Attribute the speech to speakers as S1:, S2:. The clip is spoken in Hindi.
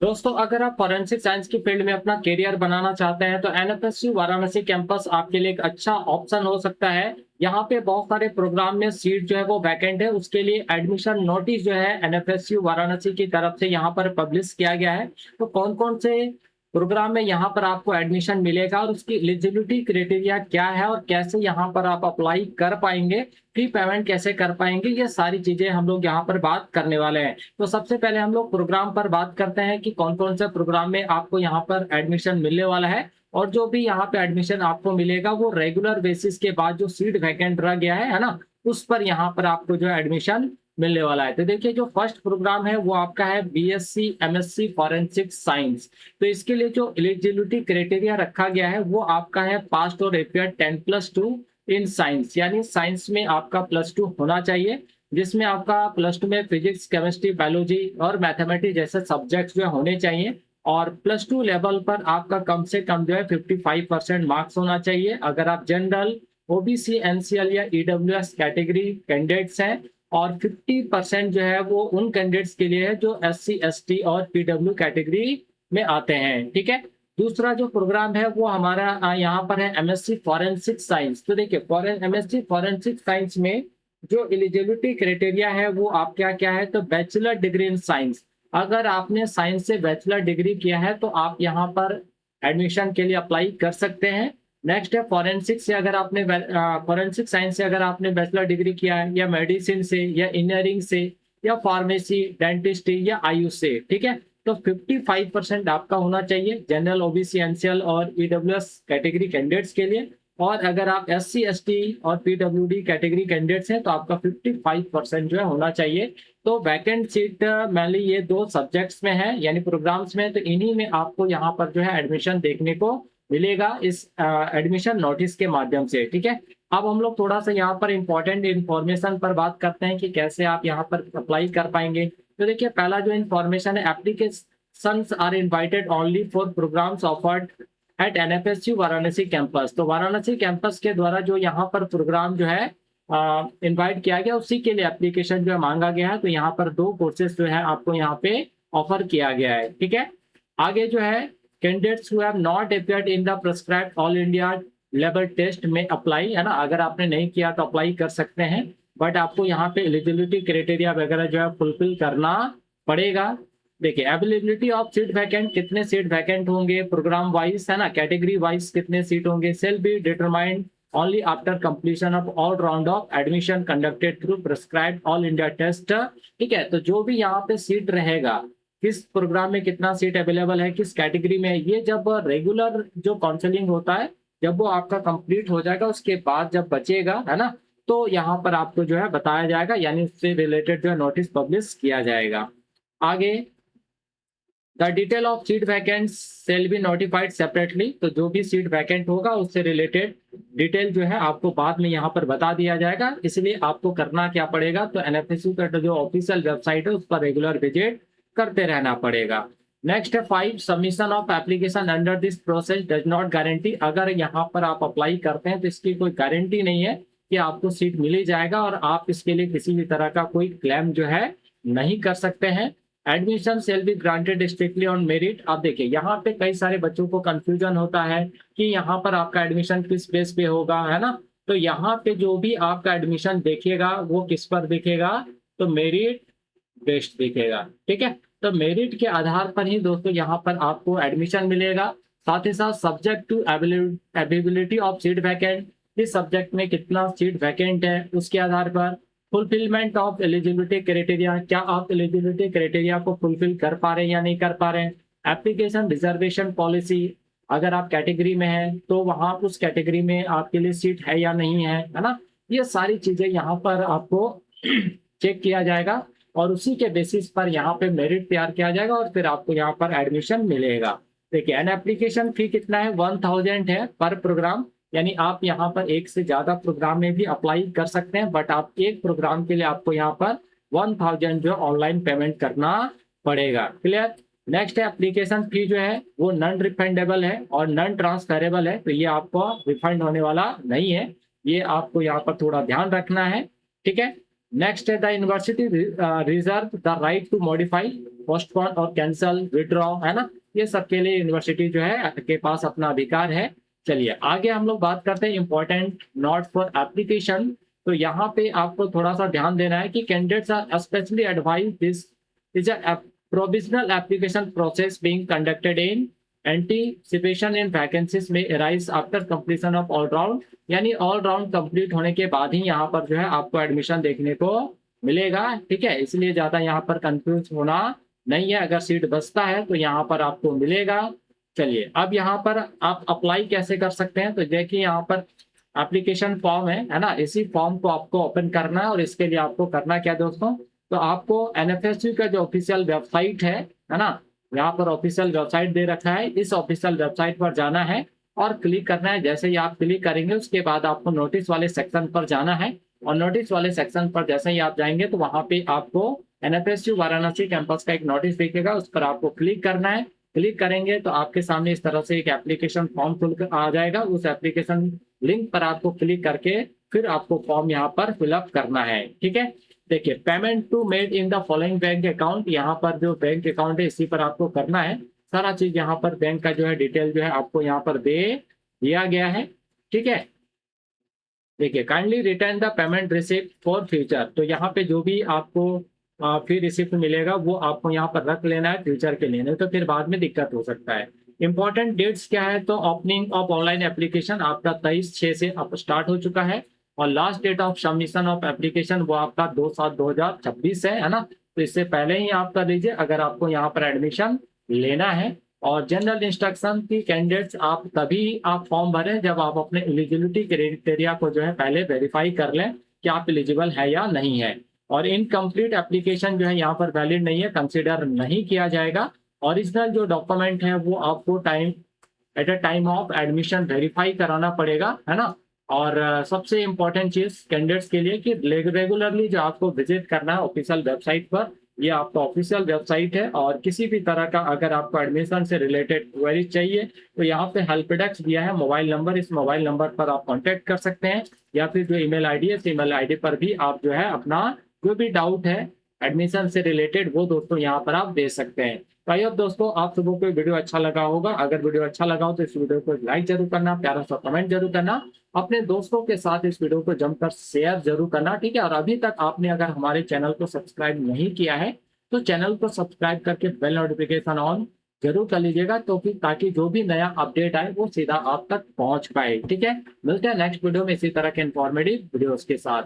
S1: दोस्तों, अगर आप फॉरेंसिक साइंस की फील्ड में अपना करियर बनाना चाहते हैं तो एनएफएसयू वाराणसी कैंपस आपके लिए एक अच्छा ऑप्शन हो सकता है। यहाँ पे बहुत सारे प्रोग्राम में सीट जो है वो वैकेंट है, उसके लिए एडमिशन नोटिस जो है एनएफएसयू वाराणसी की तरफ से यहाँ पर पब्लिश किया गया है। तो कौन कौन से प्रोग्राम में यहाँ पर आपको एडमिशन मिलेगा और उसकी एलिजिबिलिटी क्राइटेरिया क्या है और कैसे यहाँ पर आप अप्लाई कर पाएंगे, प्री पेमेंट कैसे कर पाएंगे, ये सारी चीजें हम लोग यहाँ पर बात करने वाले हैं। तो सबसे पहले हम लोग प्रोग्राम पर बात करते हैं कि कौन कौन से प्रोग्राम में आपको यहाँ पर एडमिशन मिलने वाला है। और जो भी यहाँ पे एडमिशन आपको मिलेगा वो रेगुलर बेसिस के बाद जो सीट वैकेंट रह गया है ना, उस पर यहाँ पर आपको जो एडमिशन मिलने वाला है। तो देखिए, जो फर्स्ट प्रोग्राम है वो आपका है बीएससी एमएससी फॉरेंसिक साइंस। तो इसके लिए जो एलिजिबिलिटी क्राइटेरिया रखा गया है वो आपका है पास्ट और एपियर 10+2 इन साइंस, यानी साइंस में आपका +2 होना चाहिए, जिसमें आपका +2 में फिजिक्स केमिस्ट्री बायोलॉजी और मैथमेटिक्स जैसे सब्जेक्ट्स जो होने चाहिए। और +2 लेवल पर आपका कम से कम जो है 55% मार्क्स होना चाहिए। अगर आप जनरल, ओबीसी, एनसीएल या ईडब्ल्यूएस कैटेगरी कैंडिडेट्स हैं। और 50% जो है वो उन कैंडिडेट्स के लिए है जो एससी एसटी और पीडब्ल्यू कैटेगरी में आते हैं। ठीक है। दूसरा जो प्रोग्राम है वो हमारा यहाँ पर है एमएससी फॉरेंसिक साइंस। तो देखिए, एमएससी फॉरेंसिक साइंस में जो एलिजिबिलिटी क्राइटेरिया है वो आप क्या क्या है, तो बैचलर डिग्री इन साइंस। अगर आपने साइंस से बैचलर डिग्री किया है तो आप यहाँ पर एडमिशन के लिए अप्लाई कर सकते हैं। नेक्स्ट है फॉरेंसिक से, अगर आपने फॉरेंसिक साइंस से अगर आपने बैचलर डिग्री किया है, या मेडिसिन से, या इंजीनियरिंग से, या फार्मेसी, डेंटिस्ट्री या आयुष से, ठीक है, तो 55% आपका होना चाहिए जनरल, ओबीसी, एनसीएल और ईडब्ल्यूएस कैटेगरी कैंडिडेट्स के लिए। और अगर आप एससी एसटी और पीडब्ल्यूडी कैटेगरी कैंडिडेट्स हैं तो आपका 55% जो है होना चाहिए। तो वैकेंट सीट मेनली ये दो सब्जेक्ट्स में है, यानी प्रोग्राम्स में, तो इन्हीं में आपको यहाँ पर जो है एडमिशन देखने को मिलेगा इस एडमिशन नोटिस के माध्यम से। ठीक है। अब हम लोग थोड़ा सा यहाँ पर इंपॉर्टेंट इंफॉर्मेशन पर बात करते हैं कि कैसे आप यहाँ पर अप्लाई कर पाएंगे। तो देखिए, पहला जो इंफॉर्मेशन है, applications are invited only for programmes offered at NFSU Varanasi campus. तो वाराणसी कैंपस के द्वारा जो यहाँ पर प्रोग्राम जो है इनवाइट किया गया, उसी के लिए एप्लीकेशन जो है मांगा गया है। तो यहाँ पर दो कोर्सेज जो है आपको यहाँ पे ऑफर किया गया है। ठीक है। आगे जो है, candidates who have not appeared in the prescribed all India level test में अप्लाई, है ना, अगर आपने नहीं किया तो अप्लाई कर सकते हैं, बट आपको यहाँ पे एलिजिबिलिटी क्राइटेरिया वगैरह जो है फुलफिल करना पड़ेगा। देखिए, अवेलेबिलिटी ऑफ सीट वैकेंट, कितने सीट वैकेंट होंगे प्रोग्राम वाइज, है ना, कैटेगरी वाइज कितने सीट होंगे, shall be determined only after completion of all round of admission conducted through prescribed all India test. ठीक है। तो जो भी यहाँ पे सीट रहेगा, किस प्रोग्राम में कितना सीट अवेलेबल है, किस कैटेगरी में है, ये जब रेगुलर जो काउंसलिंग होता है, जब वो आपका कंप्लीट हो जाएगा उसके बाद जब बचेगा, है ना, तो यहाँ पर आपको जो है बताया जाएगा, यानी उससे रिलेटेड जो है नोटिस पब्लिश किया जाएगा। आगे, the detail of seat vacant shall be notified separately. तो जो भी सीट वैकेंट होगा उससे रिलेटेड डिटेल जो है आपको बाद में यहाँ पर बता दिया जाएगा। इसलिए आपको करना क्या पड़ेगा, तो एनएफएसयू का जो ऑफिशियल वेबसाइट है उस पर रेगुलर विजिट करते रहना पड़ेगा। नेक्स्ट है 5, submission of application under this process does not guarantee. अगर यहाँ पर आप अप्लाई करते हैं तो इसकी कोई गारंटी नहीं है कि आपको सीट मिल ही जाएगा, और आप इसके लिए किसी भी तरह का कोई क्लेम जो है नहीं कर सकते हैं। Admission shall be granted strictly on merit. अब देखिए, यहाँ पे कई सारे बच्चों को कंफ्यूजन होता है कि यहाँ पर आपका एडमिशन किस बेस पे होगा, है ना। तो यहाँ पे जो भी आपका एडमिशन देखेगा वो किस पर दिखेगा, तो मेरिट बेस्ड दिखेगा। ठीक है। तो मेरिट के आधार पर ही दोस्तों यहाँ पर आपको एडमिशन मिलेगा। साथ ही साथ subject to availability of seat vacant, इस सब्जेक्ट में कितना सीट वैकेंट है उसके आधार पर। फुलफिलमेंट ऑफ एलिजिबिलिटी क्राइटेरिया, क्या आप एलिजिबिलिटी क्राइटेरिया को फुलफिल कर पा रहे हैं या नहीं कर पा रहे हैं। एप्लीकेशन रिजर्वेशन पॉलिसी, अगर आप कैटेगरी में हैं तो वहां उस कैटेगरी में आपके लिए सीट है या नहीं है ना। ये सारी चीजें यहाँ पर आपको चेक किया जाएगा और उसी के बेसिस पर यहाँ पे मेरिट तैयार किया जाएगा और फिर आपको यहाँ पर एडमिशन मिलेगा। देखिए, एन एप्लीकेशन फी कितना है, 1000 है पर प्रोग्राम, यानी आप यहाँ पर एक से ज्यादा प्रोग्राम में भी अप्लाई कर सकते हैं, बट आप एक प्रोग्राम के लिए आपको यहाँ पर 1000 जो ऑनलाइन पेमेंट करना पड़ेगा। क्लियर। नेक्स्ट है, एप्लीकेशन फी जो है वो नॉन रिफंडेबल है और नॉन ट्रांसफरेबल है, तो ये आपको रिफंड होने वाला नहीं है, ये आपको यहाँ पर थोड़ा ध्यान रखना है। ठीक है। नेक्स्ट है, the university reserve the right to modify postpone और कैंसल, विड्रॉ, है ना, ये सब के लिए यूनिवर्सिटी जो है के पास अपना अधिकार है। चलिए आगे हम लोग बात करते हैं इंपॉर्टेंट नोट फॉर एप्लीकेशन। तो यहाँ पे आपको थोड़ा सा ध्यान देना है कि candidates are specially advise this is a provisional application process being conducted in anticipation in vacancies may arise after completion of all round, यानी ऑल राउंड कंप्लीट होने के बाद ही यहाँ पर जो है आपको एडमिशन देखने को मिलेगा। ठीक है, इसलिए ज्यादा यहाँ पर कंफ्यूज होना नहीं है। अगर सीट बचता है तो यहाँ पर आपको मिलेगा। चलिए अब यहाँ पर आप अप्लाई कैसे कर सकते हैं, तो देखिए यहाँ पर एप्लीकेशन फॉर्म है ना, इसी फॉर्म को आपको ओपन करना है। और इसके लिए आपको करना क्या दोस्तों, तो आपको एनएफएसयू का जो ऑफिशियल वेबसाइट है ना, यहाँ पर ऑफिशियल वेबसाइट दे रखा है, इस ऑफिशियल वेबसाइट पर जाना है और क्लिक करना है। जैसे ही आप क्लिक करेंगे उसके बाद आपको नोटिस वाले सेक्शन पर जाना है। और नोटिस वाले सेक्शन पर जैसे ही आप जाएंगे तो वहां पे आपको एनएफएसयू वाराणसी कैंपस का एक नोटिस दिखेगा, उस पर आपको क्लिक करना है। क्लिक करेंगे तो आपके सामने इस तरह से एक एप्लीकेशन फॉर्म खुल आ जाएगा। उस एप्लीकेशन लिंक पर आपको क्लिक करके फिर आपको फॉर्म यहाँ पर फिलअप करना है। ठीक है, देखिए payment to made in the following bank account, यहाँ पर जो बैंक अकाउंट है इसी पर आपको करना है। सारा चीज यहाँ पर बैंक का जो है डिटेल जो है आपको यहाँ पर दे दिया गया है। ठीक है, देखिए kindly return the payment receipt for future, तो यहाँ पे जो भी आपको फिर रिसिप्ट मिलेगा वो आपको यहाँ पर रख लेना है फ्यूचर के लिए, नहीं तो फिर बाद में दिक्कत हो सकता है। इंपॉर्टेंट डेट्स क्या है, तो ओपनिंग ऑफ ऑनलाइन एप्लीकेशन आपका 23/6 से अब स्टार्ट हो चुका है। और last date of submission of application वो आपका 2/7/2026 है ना, तो इससे पहले ही आप कर लीजिए अगर आपको यहाँ पर एडमिशन लेना है। और जनरल इंस्ट्रक्शन की कैंडिडेट्स आप तभी आप फॉर्म भरें जब आप अपने एलिजिबिलिटी क्राइटेरिया को जो है पहले वेरीफाई कर लें कि आप एलिजिबल है या नहीं है। और इनकम्प्लीट एप्लीकेशन जो है यहाँ पर वैलिड नहीं है, कंसिडर नहीं किया जाएगा। ओरिजिनल जो डॉक्यूमेंट है वो आपको at a time of admission verify कराना पड़ेगा, है ना। और सबसे इम्पोर्टेंट चीज कैंडिडेट्स के लिए कि रेगुलरली जो आपको विजिट करना है ऑफिशियल वेबसाइट पर, ये आपका ऑफिशियल वेबसाइट है। और किसी भी तरह का अगर आपको एडमिशन से रिलेटेड क्वेरी चाहिए तो यहाँ पे हेल्प डेस्क दिया है मोबाइल नंबर, इस मोबाइल नंबर पर आप कांटेक्ट कर सकते हैं। या फिर जो ईमेल आईडी है इस ईमेल आईडी पर भी आप जो है अपना जो भी डाउट है एडमिशन से रिलेटेड वो दोस्तों यहाँ पर आप दे सकते हैं। तो आई होप दोस्तों आप सबको कोई वीडियो अच्छा लगा होगा। अगर वीडियो अच्छा लगा हो तो इस वीडियो को लाइक जरूर करना, प्यारा सा कमेंट जरूर करना, अपने दोस्तों के साथ इस वीडियो को जमकर शेयर जरूर करना। ठीक है, और अभी तक आपने अगर हमारे चैनल को सब्सक्राइब नहीं किया है तो चैनल को सब्सक्राइब करके बेल नोटिफिकेशन ऑन जरूर कर लीजिएगा, तो फिर ताकि जो भी नया अपडेट आए वो सीधा आप तक पहुंच पाए। ठीक है, मिलते हैं नेक्स्ट वीडियो में इसी तरह के इंफॉर्मेटिव वीडियोस के साथ।